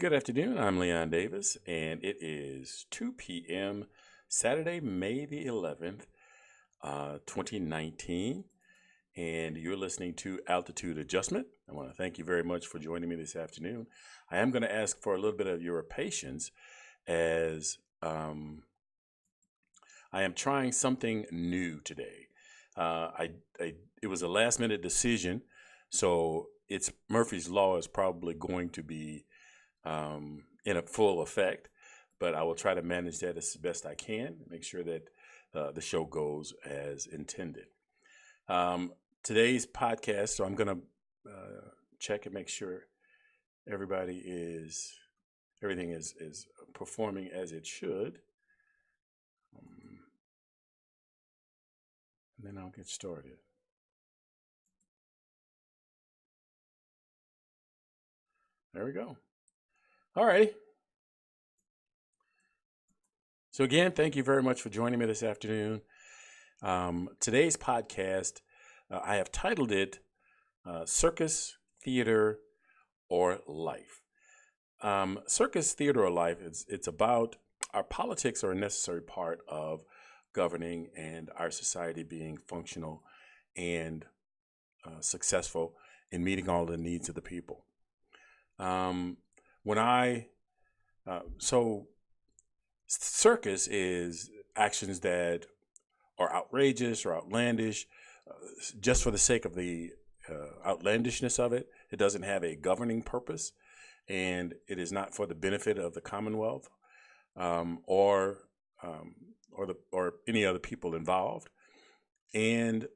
Good afternoon. I'm Leon Davis, and it is 2 p.m. Saturday, May the 11th, 2019. And you're listening to Altitude Adjustment. I want to thank you very much for joining me this afternoon. I am going to ask for a little bit of your patience as I am trying something new today. It was a last minute decision, so it's Murphy's Law is probably going to be in a full effect, but I will try to manage that as best I can, make sure that the show goes as intended. Today's podcast, so I'm going to check and make sure everything is performing as it should. And then I'll get started. There we go. All righty. So again, thank you very much for joining me this afternoon. Today's podcast, I have titled it Circus, Theater, or Life. Circus, Theater, or Life, it's about our politics are a necessary part of governing and our society being functional and successful in meeting all the needs of the people. Circus is actions that are outrageous or outlandish, just for the sake of the outlandishness of it. It doesn't have a governing purpose, and it is not for the benefit of the Commonwealth or any other people involved. And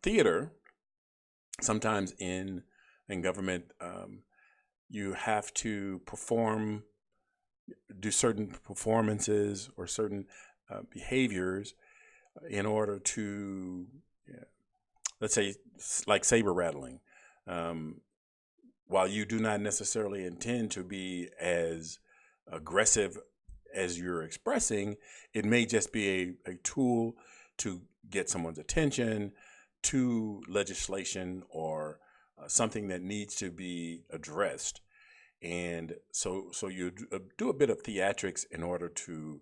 theater, sometimes in government, you have to do certain performances or certain behaviors in order to, let's say, like saber rattling. While you do not necessarily intend to be as aggressive as you're expressing, it may just be a tool to get someone's attention to legislation or something that needs to be addressed. And so you do a bit of theatrics in order to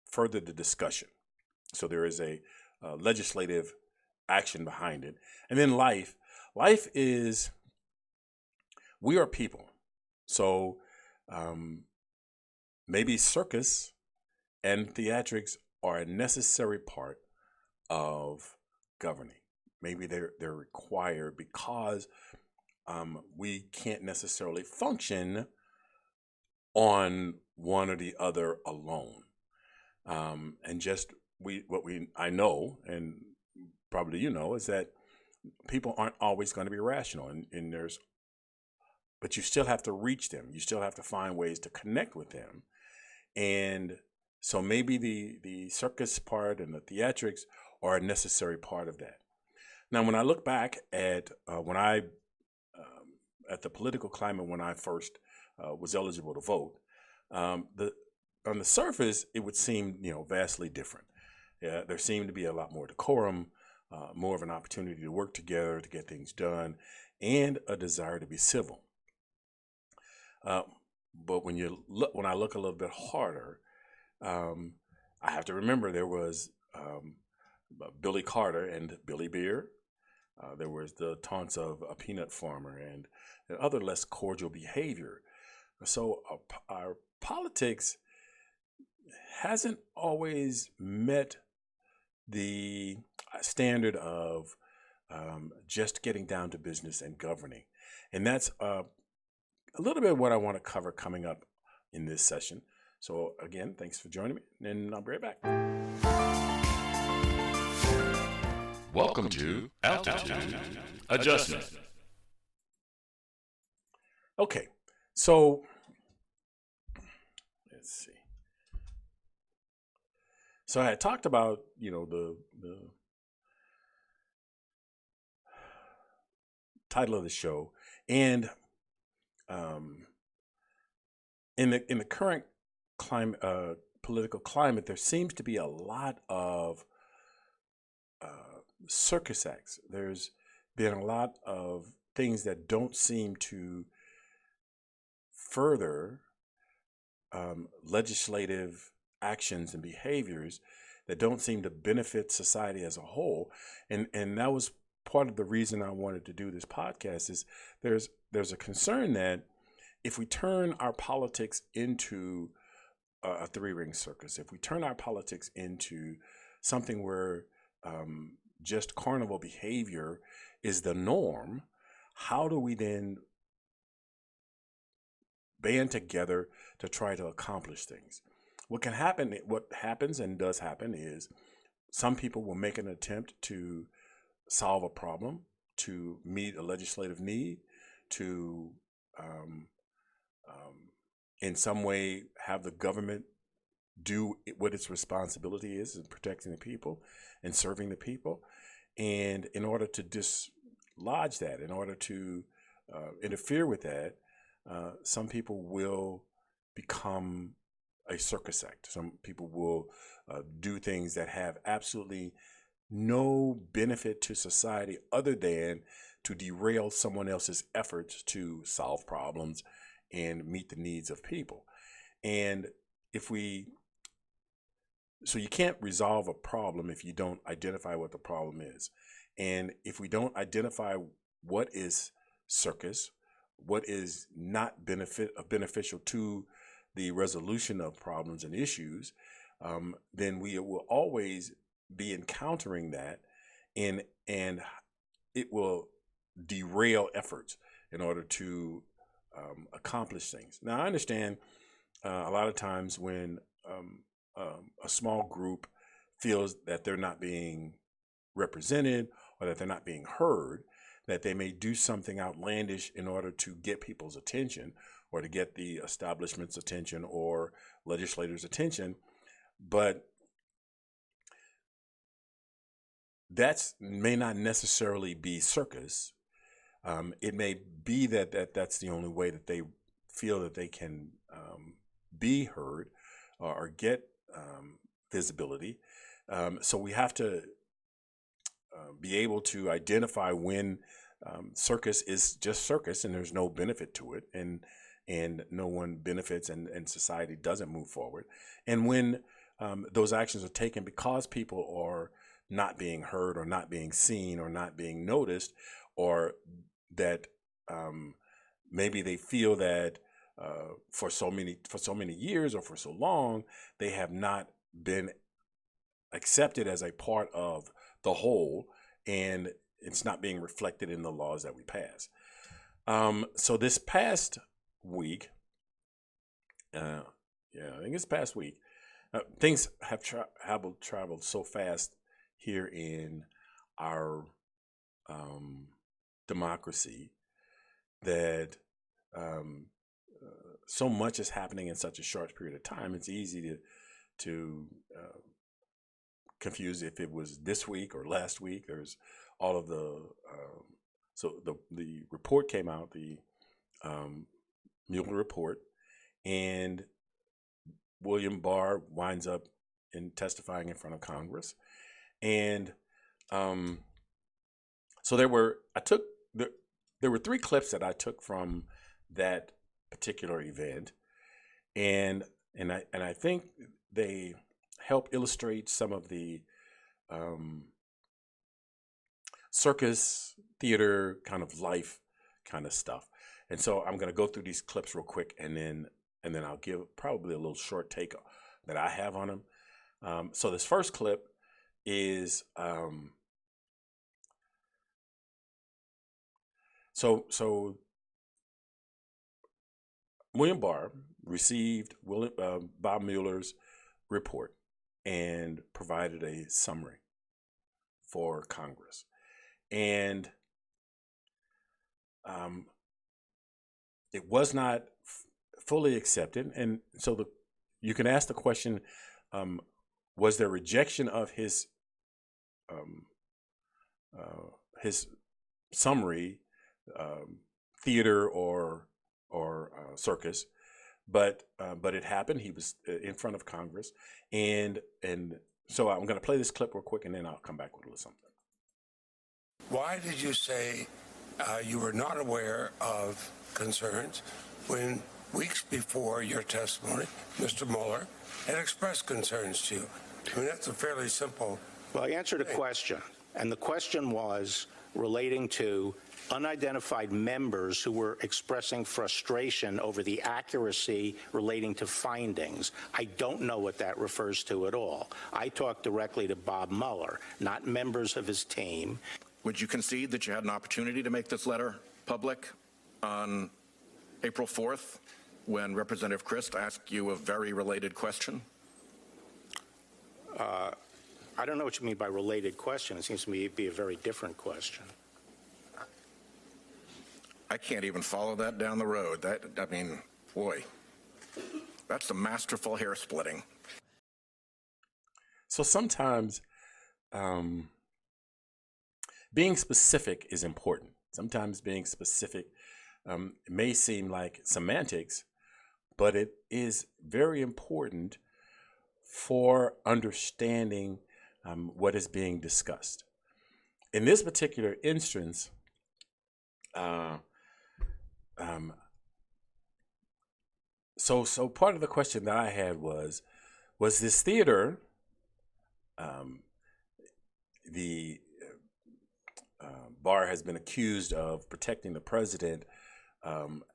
further the discussion. So there is a legislative action behind it. And then life is, we are people. So maybe circus and theatrics are a necessary part of governing. Maybe they're required because we can't necessarily function on one or the other alone. And just I know, and probably you know, is that people aren't always going to be rational, but you still have to reach them. You still have to find ways to connect with them. And so maybe the circus part and the theatrics are a necessary part of that. Now, when I look back at at the political climate when I first was eligible to vote, on the surface it would seem vastly different. There seemed to be a lot more decorum, more of an opportunity to work together to get things done, and a desire to be civil. But when I look a little bit harder, I have to remember there was Billy Carter and Billy Beer. There was the taunts of a peanut farmer and other less cordial behavior. So our politics hasn't always met the standard of just getting down to business and governing. And that's a little bit of what I want to cover coming up in this session. So again, thanks for joining me, and I'll be right back. Welcome to Altitude Adjustment. Okay, so let's see. So I had talked about, the title of the show, and in the current climate, political climate, there seems to be a lot of circus acts. There's been a lot of things that don't seem to further legislative actions and behaviors that don't seem to benefit society as a whole. And that was part of the reason I wanted to do this podcast. Is there's a concern that if we turn our politics into a three-ring circus, if we turn our politics into something where just carnival behavior is the norm, how do we then band together to try to accomplish things? What happens and does happen is some people will make an attempt to solve a problem, to meet a legislative need, to in some way have the government do what its responsibility is in protecting the people and serving the people. And in order to dislodge that, in order to interfere with that, some people will become a circus act. Some people will do things that have absolutely no benefit to society other than to derail someone else's efforts to solve problems and meet the needs of people. And so you can't resolve a problem if you don't identify what the problem is. And if we don't identify what is circus, what is not beneficial to the resolution of problems and issues, then we will always be encountering that, and it will derail efforts in order to accomplish things. Now, I understand a lot of times when a small group feels that they're not being represented or that they're not being heard, that they may do something outlandish in order to get people's attention or to get the establishment's attention or legislators' attention. But that may not necessarily be circus. It may be that's the only way that they feel that they can be heard or get visibility. So we have to be able to identify when circus is just circus and there's no benefit to it, and no one benefits and society doesn't move forward. And when those actions are taken because people are not being heard or not being seen or not being noticed, or that maybe they feel that for so many years or for so long they have not been accepted as a part of the whole, and it's not being reflected in the laws that we pass. So this past week, I think it's past week, things have traveled so fast here in our democracy that so much is happening in such a short period of time. It's easy to confuse if it was this week or last week. There's all of the so the report came out, the Mueller report, and William Barr winds up testifying in front of Congress. And so there were three clips that I took from that particular event, and I think they help illustrate some of the circus theater kind of life kind of stuff. And so I'm going to go through these clips real quick, and then I'll give probably a little short take that I have on them. So this first clip is so William Barr received Bob Mueller's report and provided a summary for Congress, and it was not fully accepted. And so you can ask the question, was there rejection of his summary, theater or circus? But it happened. He was in front of Congress, and so I'm going to play this clip real quick, and then I'll come back with a little something. Why did you say you were not aware of concerns when weeks before your testimony, Mr. Mueller had expressed concerns to you. I mean, that's a fairly simple. Well, I answered a question, and the question was relating to unidentified members who were expressing frustration over the accuracy relating to findings. I don't know what that refers to at all. I talked directly to Bob Mueller, not members of his team. Would you concede that you had an opportunity to make this letter public on April 4th when Representative Christ asked you a very related question? I don't know what you mean by related question. It seems to me to be a very different question. I can't even follow that down the road. I mean, boy, that's some masterful hair splitting. So sometimes being specific is important. Sometimes being specific may seem like semantics, but it is very important for understanding what is being discussed. In this particular instance, so part of the question that I had was this theater, the Barr has been accused of protecting the president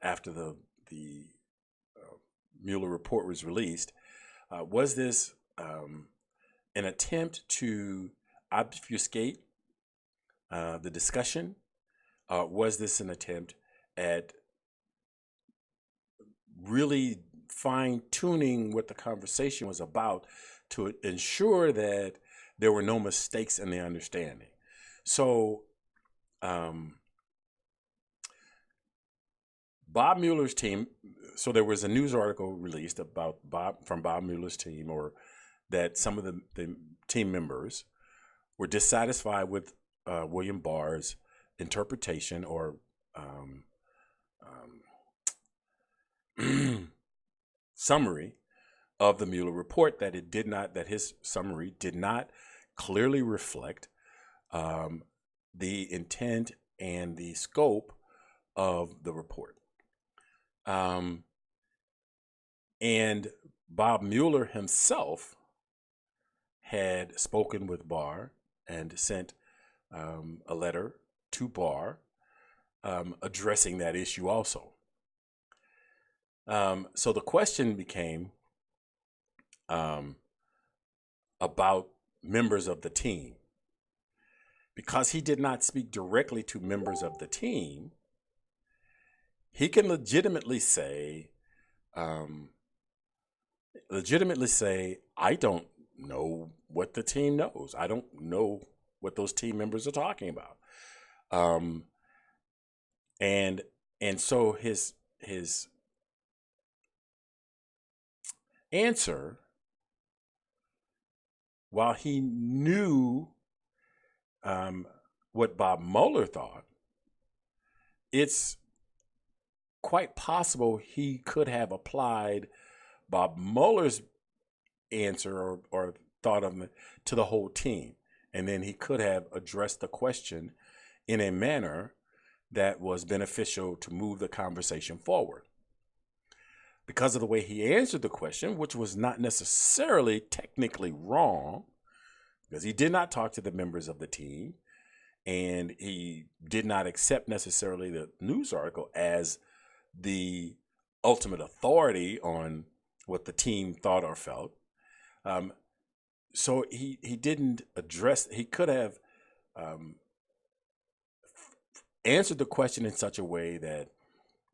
after the Mueller report was released. Was this an attempt to obfuscate the discussion? Was this an attempt at really fine-tuning what the conversation was about to ensure that there were no mistakes in the understanding? So Bob Mueller's team, so there was a news article released about from Bob Mueller's team, or that some of the team members were dissatisfied with William Barr's interpretation or summary of the Mueller report, that his summary did not clearly reflect the intent and the scope of the report. And Bob Mueller himself had spoken with Barr and sent a letter to Barr addressing that issue also. So the question became about members of the team. Because he did not speak directly to members of the team, he can legitimately say, I don't know what the team knows. I don't know what those team members are talking about. And so his answer, while he knew what Bob Mueller thought, it's quite possible he could have applied Bob Mueller's answer or thought of it to the whole team. And then he could have addressed the question in a manner that was beneficial to move the conversation forward. Because of the way he answered the question, which was not necessarily technically wrong, because he did not talk to the members of the team, and he did not accept necessarily the news article as the ultimate authority on what the team thought or felt. So he didn't address, he could have answered the question in such a way that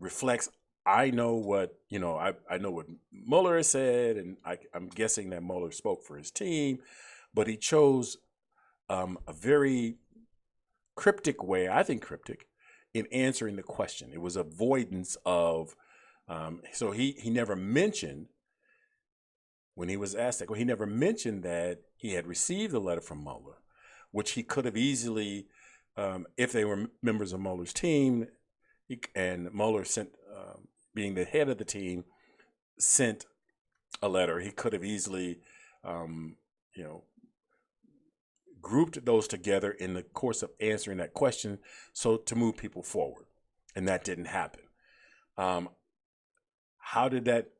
reflects, I know what, I know what Mueller has said, and I'm guessing that Mueller spoke for his team, but he chose a very cryptic way, I think cryptic, in answering the question. It was avoidance of, so he never mentioned, when he was asked that, he never mentioned that he had received a letter from Mueller, which he could have easily, if they were members of Mueller's team, and Mueller sent, being the head of the team, sent a letter, he could have easily, grouped those together in the course of answering that question, so to move people forward, and that didn't happen. how did that?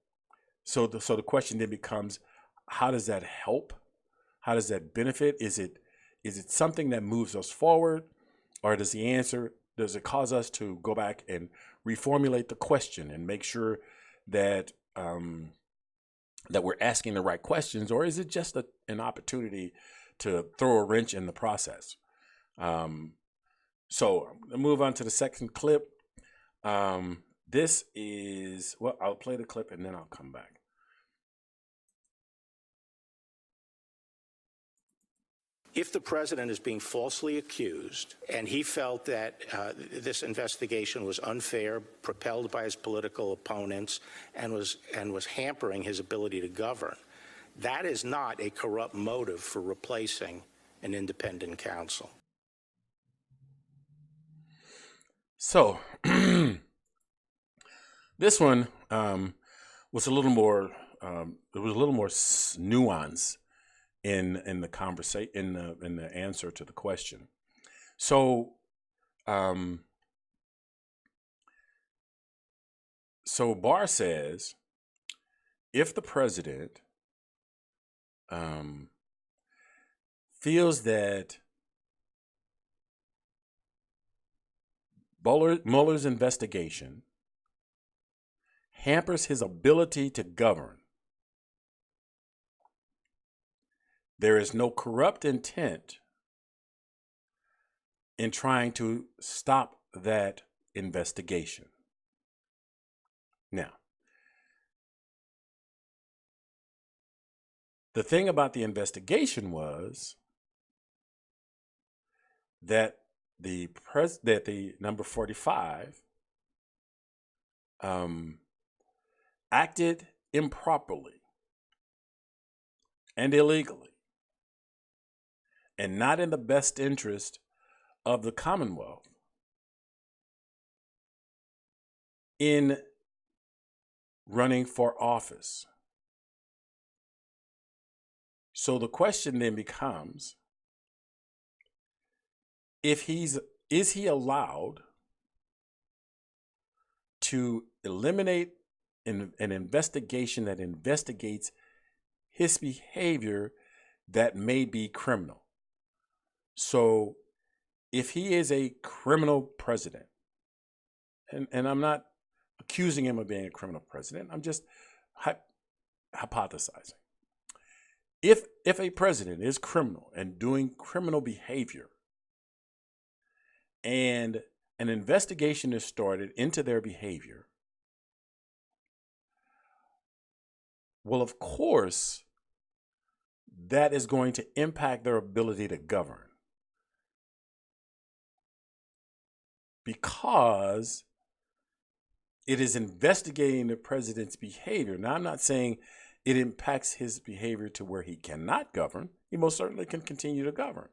So the question then becomes, how does that help? How does that benefit? Is it something that moves us forward, or does it cause us to go back and reformulate the question and make sure that that we're asking the right questions, or is it just an opportunity to throw a wrench in the process? So I'm gonna move on to the second clip. This is, well, I'll play the clip and then I'll come back. If the president is being falsely accused and he felt that this investigation was unfair, propelled by his political opponents, and was hampering his ability to govern, that is not a corrupt motive for replacing an independent counsel. So this one was a little more. There was a little more nuance in the conversation, in the answer to the question. So so Barr says, if the president feels that Mueller's investigation hampers his ability to govern, there is no corrupt intent in trying to stop that investigation. Now, the thing about the investigation was that the number 45 acted improperly and illegally, and not in the best interest of the Commonwealth in running for office. So the question then becomes, is he allowed to eliminate an investigation that investigates his behavior that may be criminal? So if he is a criminal president, and I'm not accusing him of being a criminal president, I'm just hypothesizing. If a president is criminal and doing criminal behavior, and an investigation is started into their behavior, well, of course, that is going to impact their ability to govern, because it is investigating the president's behavior. Now, I'm not saying it impacts his behavior to where he cannot govern. He most certainly can continue to govern.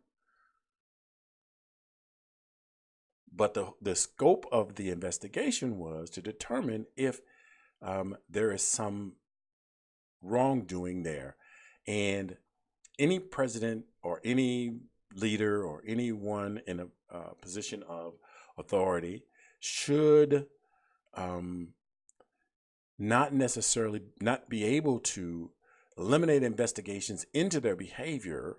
But the scope of the investigation was to determine if there is some wrongdoing there. And any president or any leader or anyone in a position of authority should not be able to eliminate investigations into their behavior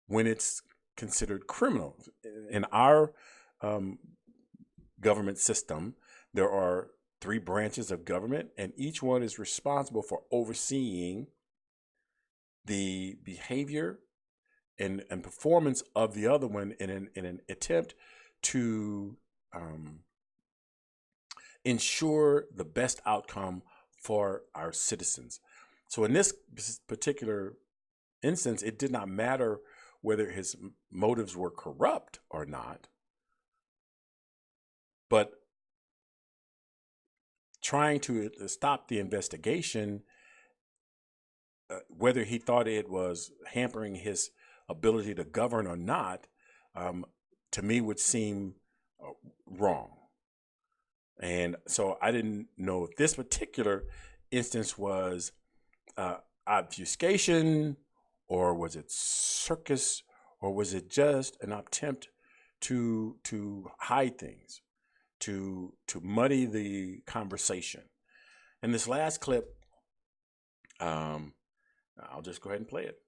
when it's considered criminal. In our government system, there are 3 branches of government, and each one is responsible for overseeing the behavior and performance of the other one in an attempt to ensure the best outcome for our citizens. So in this particular instance, it did not matter whether his motives were corrupt or not, but trying to stop the investigation, whether he thought it was hampering his ability to govern or not, to me would seem wrong. And so I didn't know if this particular instance was obfuscation, or was it circus, or was it just an attempt to hide things, to muddy the conversation. And this last clip, I'll just go ahead and play it.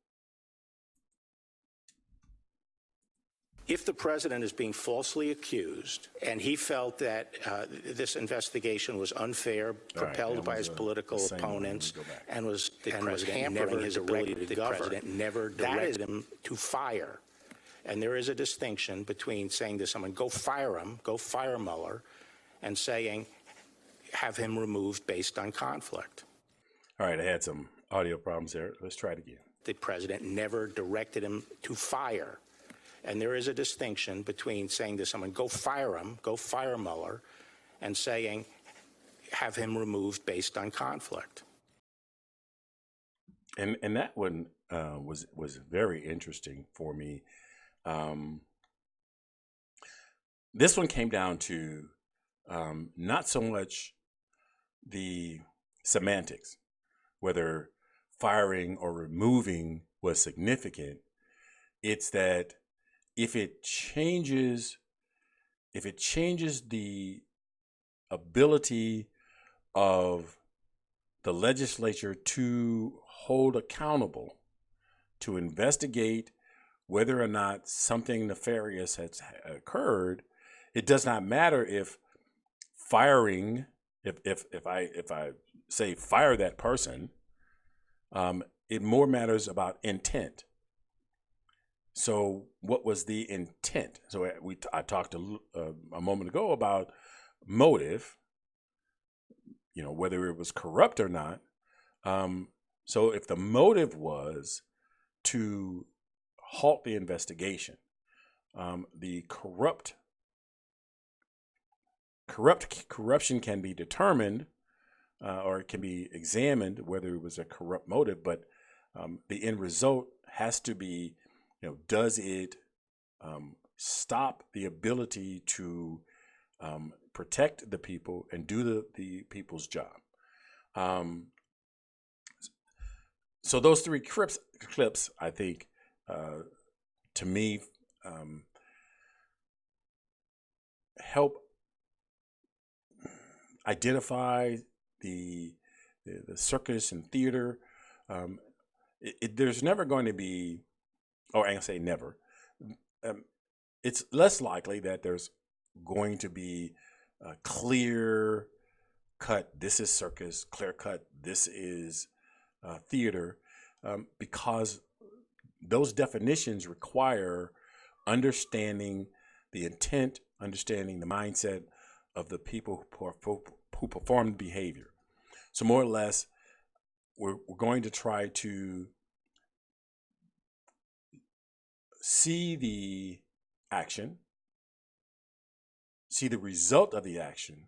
If the president is being falsely accused and he felt that this investigation was unfair, propelled by his political opponents, and was hampering his ability to govern, never directed him to fire. And there is a distinction between saying to someone, go fire him, go fire Mueller, and saying, have him removed based on conflict. All right, I had some audio problems there. Let's try it again. The president never directed him to fire. And there is a distinction between saying to someone, go fire him, go fire Mueller, and saying, have him removed based on conflict. And that one was very interesting for me. This one came down to not so much the semantics, whether firing or removing was significant. It's that if it changes the ability of the legislature to hold accountable, to investigate whether or not something nefarious has occurred, it does not matter if firing, if I say fire that person, it more matters about intent. So what was the intent? So I talked a moment ago about motive, whether it was corrupt or not. So if the motive was to halt the investigation, the corruption can be determined or it can be examined whether it was a corrupt motive, but the end result has to be, does it stop the ability to protect the people and do the people's job? So those three clips, I think, to me, help identify the circus and theater. There's never going to be, or I can say never, it's less likely that there's going to be a clear cut, this is circus, clear cut, this is theater, because those definitions require understanding the intent, understanding the mindset of the people who perform the behavior. So more or less, we're going to try to see the action, see the result of the action,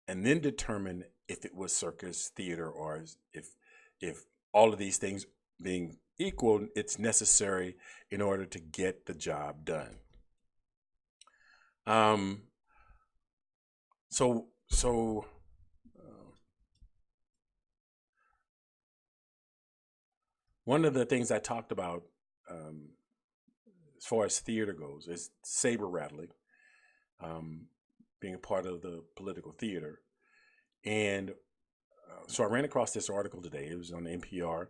and then determine if it was circus, theater, or if all of these things being equal, it's necessary in order to get the job done. One of the things I talked about as far as theater goes is saber rattling, being a part of the political theater. And so I ran across this article today. It was on NPR.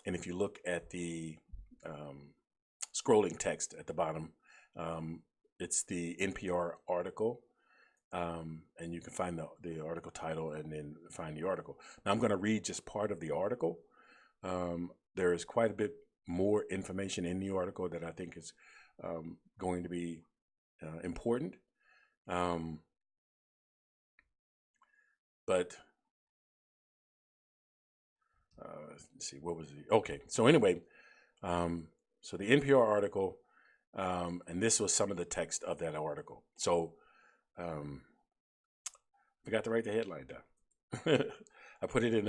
And if you look at the scrolling text at the bottom, it's the NPR article. And you can find the article title and then find the article. Now I'm going to read just part of the article. There is quite a bit more information in the article that I think is going to be important. But let's see, what was it? Okay, so anyway, so the NPR article, and this was some of the text of that article. So forgot to write the headline down. I put it in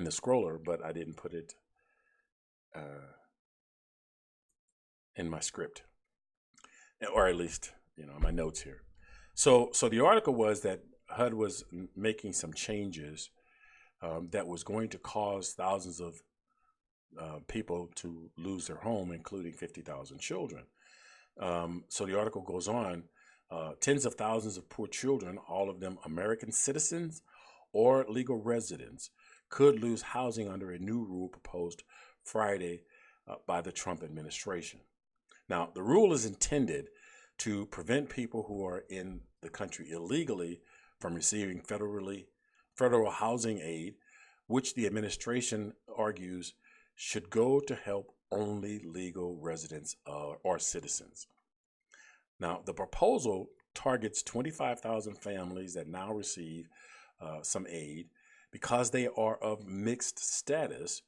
the scroller, but I didn't put it in my script, or at least in my notes here. So the article was that HUD was making some changes that was going to cause thousands of people to lose their home, including 50,000 children. So the article goes on. Tens of thousands of poor children, all of them American citizens or legal residents, could lose housing under a new rule proposed Friday by the Trump administration. Now, the rule is intended to prevent people who are in the country illegally from receiving federal housing aid, which the administration argues should go to help only legal residents or citizens. Now, the proposal targets 25,000 families that now receive some aid because they are of mixed status,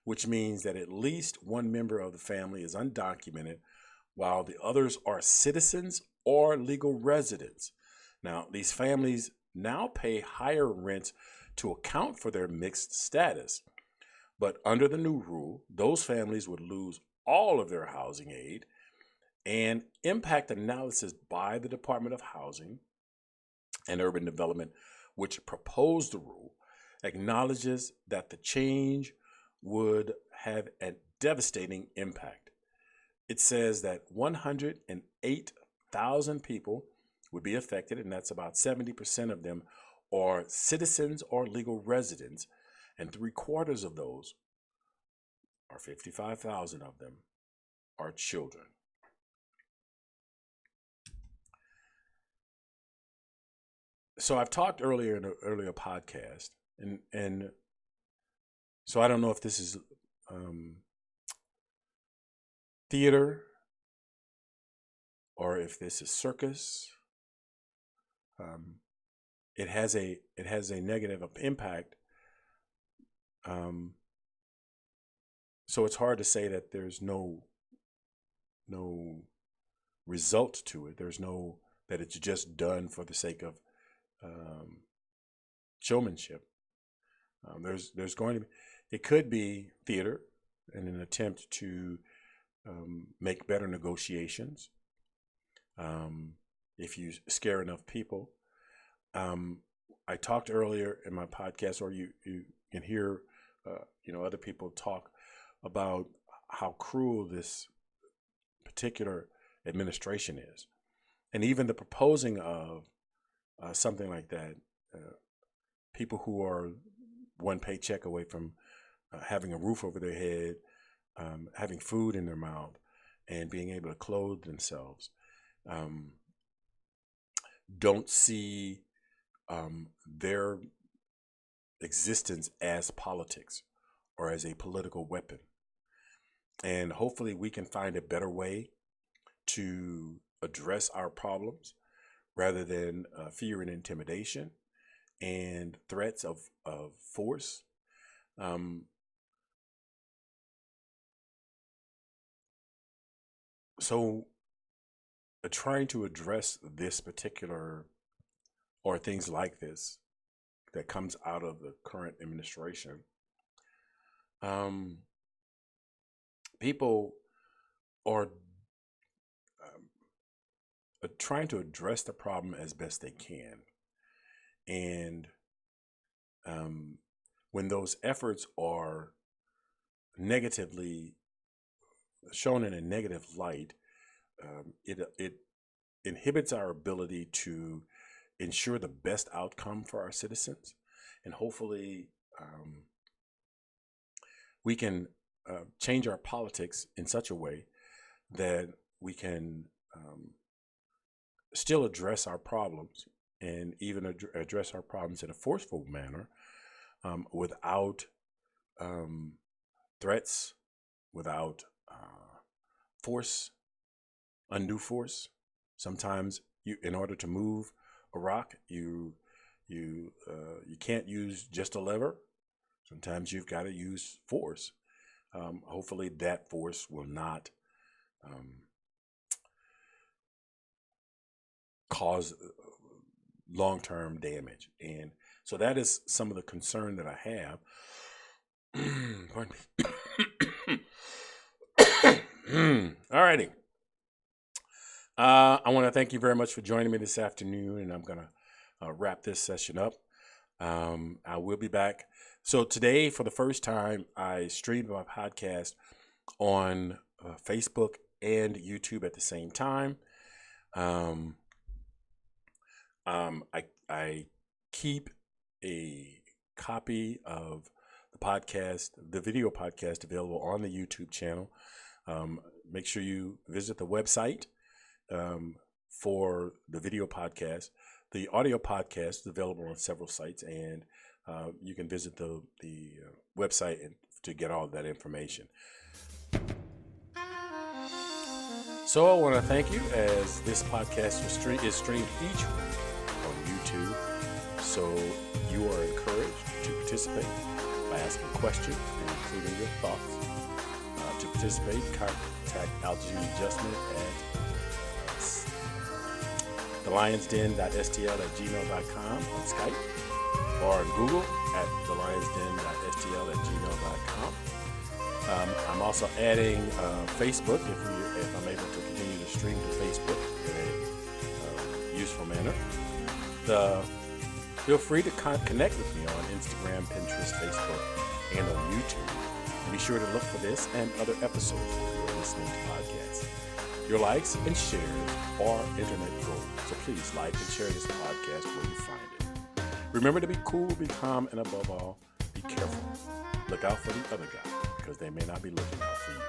which means that at least one member of the family is undocumented while the others are citizens or legal residents. Now, these families now pay higher rents to account for their mixed status. But under the new rule, those families would lose all of their housing aid, and impact analysis by the Department of Housing and Urban Development, which proposed the rule, acknowledges that the change would have a devastating impact. It says that 108,000 people would be affected, and that's about 70% of them are citizens or legal residents, and 3/4 of those, or 55,000 of them, are children. So I've talked earlier in an earlier podcast, and so I don't know if this is theater or if this is circus. It has a negative impact. So it's hard to say that there's no result to it. There's no that it's just done for the sake of showmanship. There's going to be, it could be theater in an attempt to make better negotiations. If you scare enough people. I talked earlier in my podcast, or you can hear other people talk about how cruel this particular administration is, and even the proposing of something like that. People who are one paycheck away from having a roof over their head, having food in their mouth, and being able to clothe themselves, don't see their existence as politics or as a political weapon. And hopefully we can find a better way to address our problems rather than fear and intimidation and threats of force. So trying to address this particular, or things like this that comes out of the current administration, people are trying to address the problem as best they can. And when those efforts are negatively shown in a negative light, it inhibits our ability to ensure the best outcome for our citizens. And hopefully we can change our politics in such a way that we can still address our problems, and even address our problems in a forceful manner, without threats, without force, undue force. Sometimes in order to move a rock, you can't use just a lever. Sometimes you've got to use force. Hopefully that force will not cause long-term damage. And so that is some of the concern that I have. Pardon me. All righty. I want to thank you very much for joining me this afternoon, and I'm going to wrap this session up. I will be back. So today, for the first time, I streamed my podcast on Facebook and YouTube at the same time. I keep a copy of the podcast, the video podcast, available on the YouTube channel. Make sure you visit the website for the video podcast. The audio podcast is available on several sites, and you can visit the website to get all of that information. So I want to thank you, as this podcast is streamed each week on YouTube. So you are encouraged to participate by asking questions and including your thoughts. To participate, contact Altitude Adjustment at thelionsden.stl@gmail.com on Skype, or on Google at thelionsden.stl@gmail.com. I'm also adding Facebook if I'm able to continue to stream to Facebook in a useful manner. Feel free to connect with me on Instagram, Pinterest, Facebook, and on YouTube. And be sure to look for this and other episodes where you're listening to podcasts. Your likes and shares are internet gold, so please like and share this podcast where you find it. Remember to be cool, be calm, and above all, be careful. Look out for the other guy, because they may not be looking out for you.